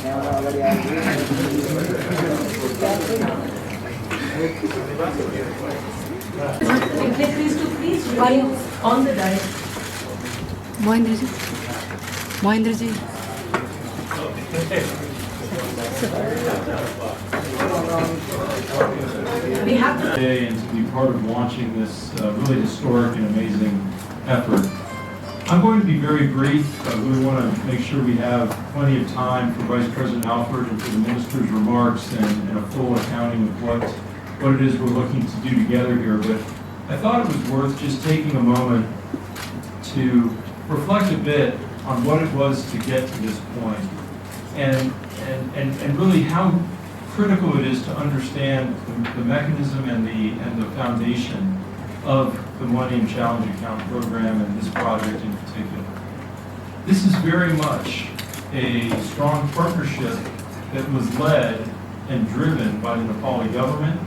Please revive on the diet. Mohinder ji. Mohinder ji. We have to Today and to be part of launching this really historic and amazing effort. I'm going to be very brief. We want to make sure we have plenty of time for Vice President Alford and for the Minister's remarks and a full accounting of what it is we're looking to do together here. But I thought it was worth just taking a moment to reflect a bit on what it was to get to this point and really how critical it is to understand the mechanism and the foundation of the Millennium Challenge Account Program and this project in particular. This is very much a strong partnership that was led and driven by the Nepali government,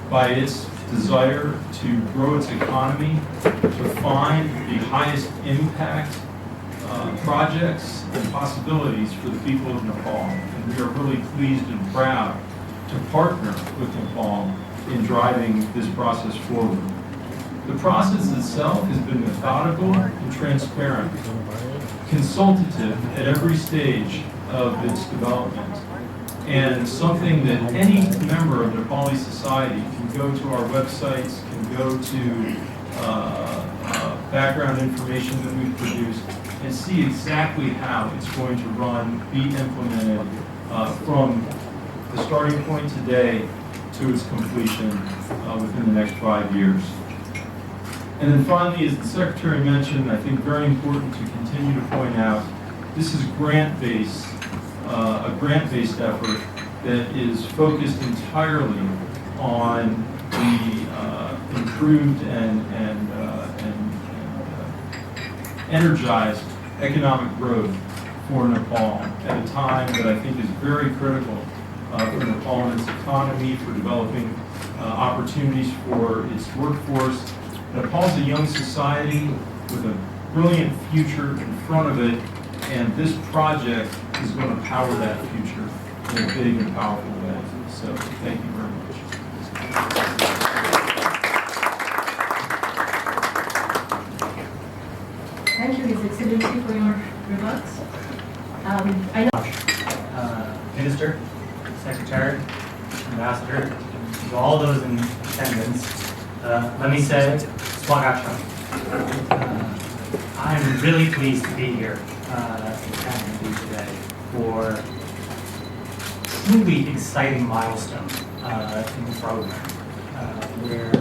by its desire to grow its economy, to find the highest impact projects and possibilities for the people of Nepal. And we are really pleased and proud to partner with Nepal in driving this process forward. The process itself has been methodical and transparent, consultative at every stage of its development, and something that any member of Nepali society can go to our websites, can go to background information that we've produced, and see exactly how it's going to run, be implemented from the starting point today to its completion within the next 5 years. And then finally, as the Secretary mentioned, I think very important to continue to point out, this is grant-based, a grant-based effort that is focused entirely on the improved and energized economic growth for Nepal at a time that I think is very critical for Nepal and its economy, for developing opportunities for its workforce. Nepal's a young society with a brilliant future in front of it, and this project is going to power that future in a big and powerful way. So thank you very much. thank you, His Excellency, for your remarks. I know. Minister, Secretary, Ambassador, to all those in attendance, let me say, Swagatam. I'm really pleased to be here in Canada today for truly exciting milestone in the program, where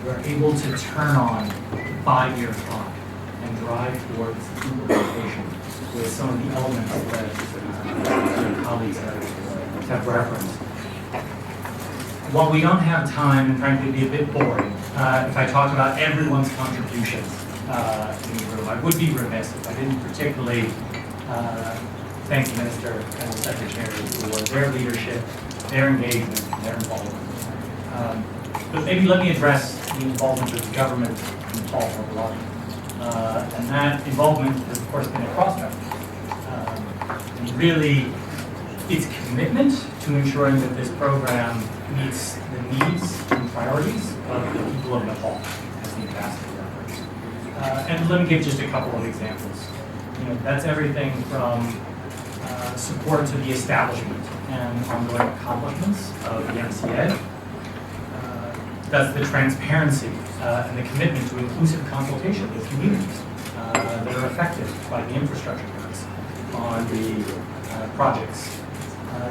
we're able to turn on the 5-year clock and drive towards implementation with some of the elements that colleagues have referenced. While we don't have time, and frankly it'd be a bit boring, if I talked about everyone's contributions in the room, I would be remiss if I didn't particularly thank the Minister and the Secretary for their leadership, their engagement, and their involvement. But maybe let me address the involvement of the government in Nepal more broadly. And that involvement has, of course, been a cross-sector. And really, its commitment to ensuring that this program meets the needs and priorities of the people of Nepal, as the ambassador referenced. And let me give just a couple of examples. That's everything from support to the establishment and ongoing accomplishments of the MCA. That's the transparency and the commitment to inclusive consultation with communities that are affected by the infrastructure cuts on the projects.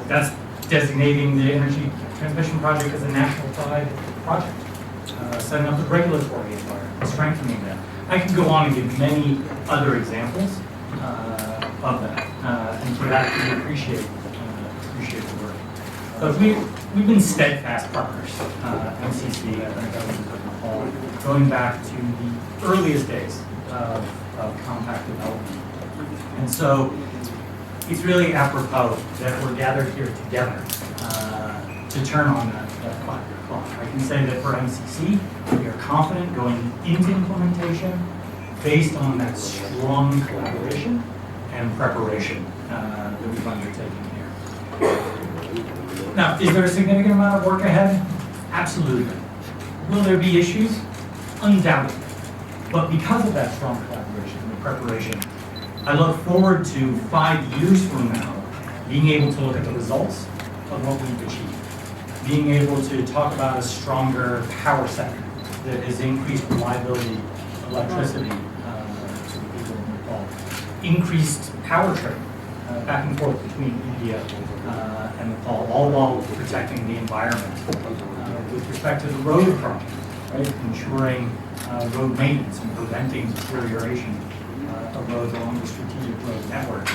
That's designating the energy transmission project as a national pride project, setting up the regulatory environment, strengthening that. I could go on and give many other examples of that, and for that we appreciate the work. But we've been steadfast partners, MCC and the government of Nepal, going back to the earliest days of compact development. And so it's really apropos that we're gathered here together to turn on that 5-year clock. I can say that for MCC, we are confident going into implementation based on that strong collaboration and preparation that we've undertaken here. Now, is there a significant amount of work ahead? Absolutely. Will there be issues? Undoubtedly. But because of that strong collaboration and preparation, I look forward to 5 years from now being able to look at the results of what we've achieved, being able to talk about a stronger power sector that has increased reliability of electricity to the people of Nepal, increased power trade back and forth between India and Nepal, all while protecting the environment. With respect to the road project, right, ensuring road maintenance and preventing deterioration of roads along the strategic road network,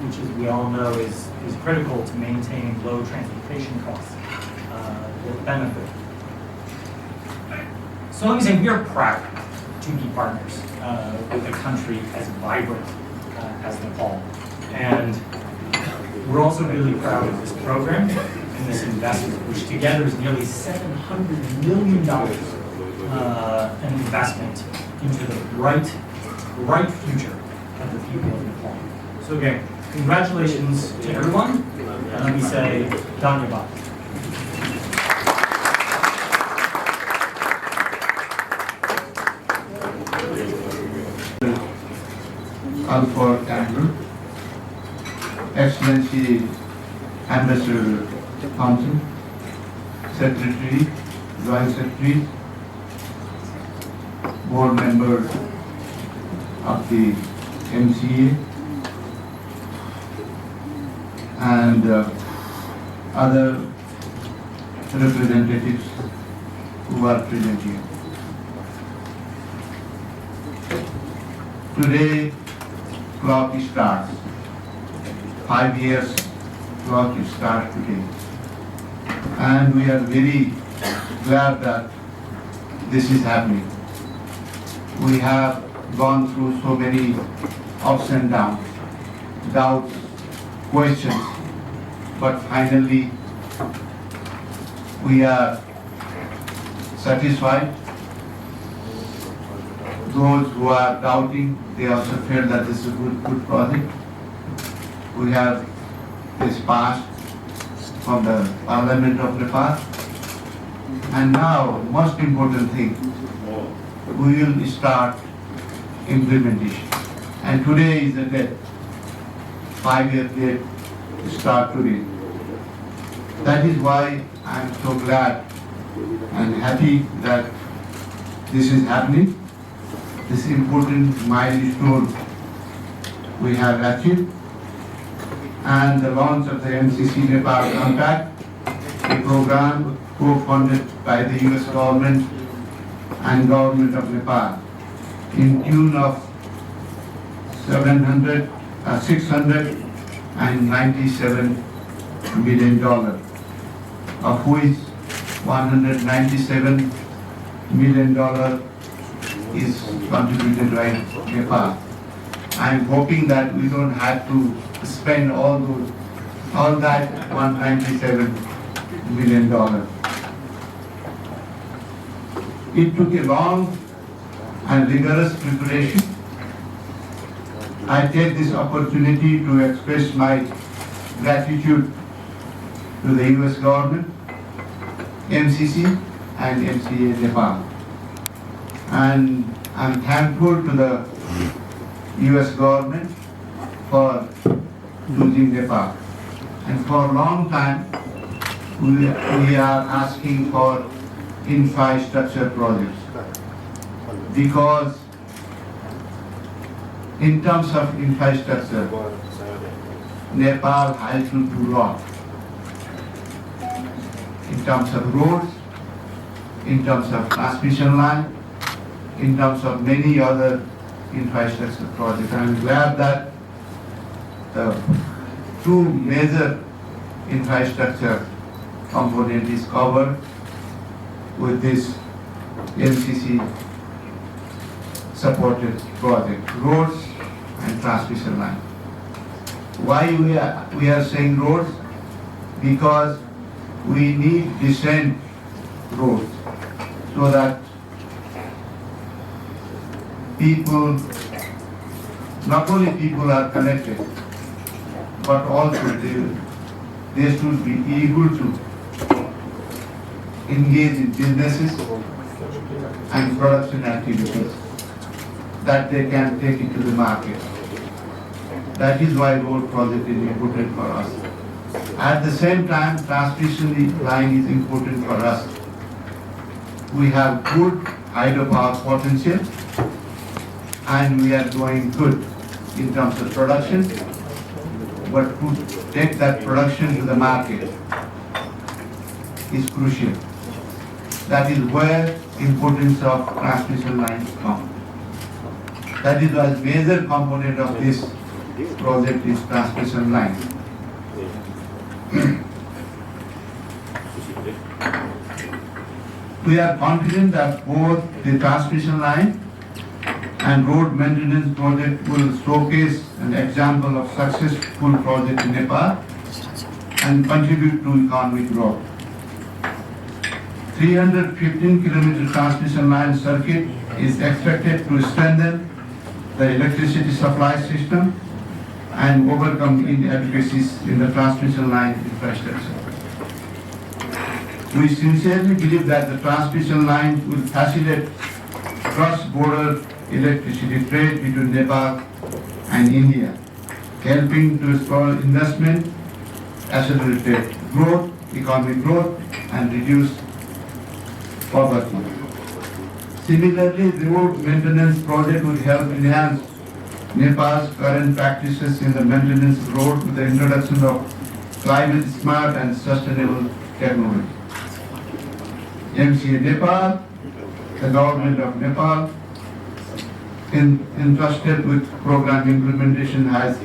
which, as we all know, is critical to maintain low transportation costs that benefit. So let me say we are proud to be partners with a country as vibrant as Nepal. And we're also really proud of this program and this investment, which together is nearly $700 million an investment into the bright future of the people of Nepal. So again, congratulations to everyone, and let me say, Dhanyavad. Alpha Andrew, Excellency Ambassador Thompson, Secretary, Joint Secretary, Board Member of the MCA, and other representatives who are present here. Today, clock starts. 5 years clock starts today. And we are very glad that this is happening. We have gone through so many ups and downs, doubts, questions, but finally we are satisfied. Those who are doubting, they also feel that this is a good project. We have this passed from the Parliament of Nepal. And now, the most important thing, we will start implementation. And today is the date, 5-year date to start today. That is why I am so glad and happy that this is happening. This important milestone we have achieved, and the launch of the MCC Nepal Compact, a program co-funded by the US government and government of Nepal in tune of $697 million, of which $197 million is contributed by Nepal. I am hoping that we don't have to spend all that $197 million. It took a long and rigorous preparation. I take this opportunity to express my gratitude to the US government, MCC and MCA Nepal. And I'm thankful to the US government for choosing Nepal. And for a long time, we are asking for infrastructure projects, because in terms of infrastructure, Nepal has to do a lot. In terms of roads, in terms of transmission line, in terms of many other infrastructure projects. I am glad that the two major infrastructure component is covered with this MCC supported project, roads and transmission line. Why we are saying roads? Because we need decent roads so that people, not only people are connected, but also they should be able to engage in businesses and production activities that they can take it to the market. That is why road project is important for us. At the same time, transmission line is important for us. We have good hydropower potential and we are going good in terms of production, but to take that production to the market is crucial. That is where importance of transmission lines come. That is a major component of this project is transmission line. We are confident that both the transmission line and road maintenance project will showcase an example of successful project in Nepal and contribute to economic growth. 315 km transmission line circuit is expected to strengthen the electricity supply system and overcome inadequacies in the transmission line infrastructure. We sincerely believe that the transmission line will facilitate cross-border electricity trade between Nepal and India, helping to spur investment, accelerate growth, economic growth, and reduce poverty. Similarly, the road maintenance project will help enhance Nepal's current practices in the maintenance of road with the introduction of climate smart and sustainable technology. MCC Nepal, the government of Nepal, entrusted with program implementation, has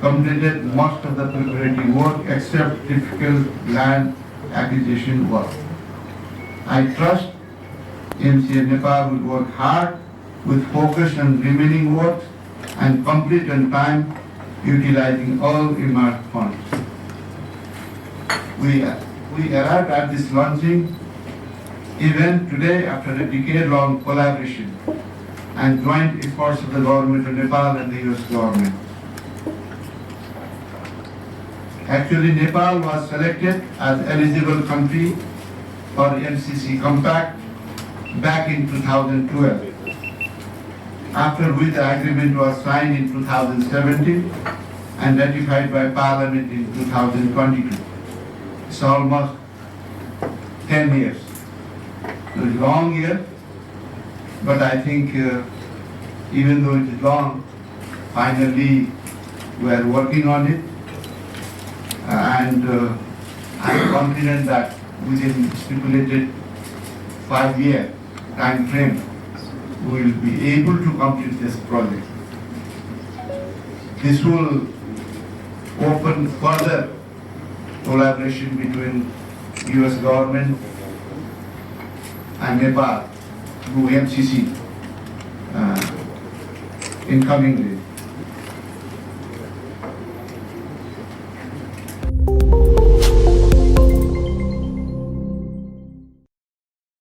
completed most of the preparatory work except difficult land acquisition work. I trust MCC Nepal will work hard with focus on remaining works and complete on time, utilizing all earmarked funds. We arrived at this launching event today after a decade-long collaboration and joint efforts of the government of Nepal and the US government. Actually, Nepal was selected as eligible country for MCC Compact back in 2012, after which the agreement was signed in 2017 and ratified by Parliament in 2022. It's almost 10 years. It was a long year, but I think even though it is long, finally we are working on it, and I am confident that within stipulated 5-year time frame, we will be able to complete this project. This will open further collaboration between US government and Nepal through MCC in coming days.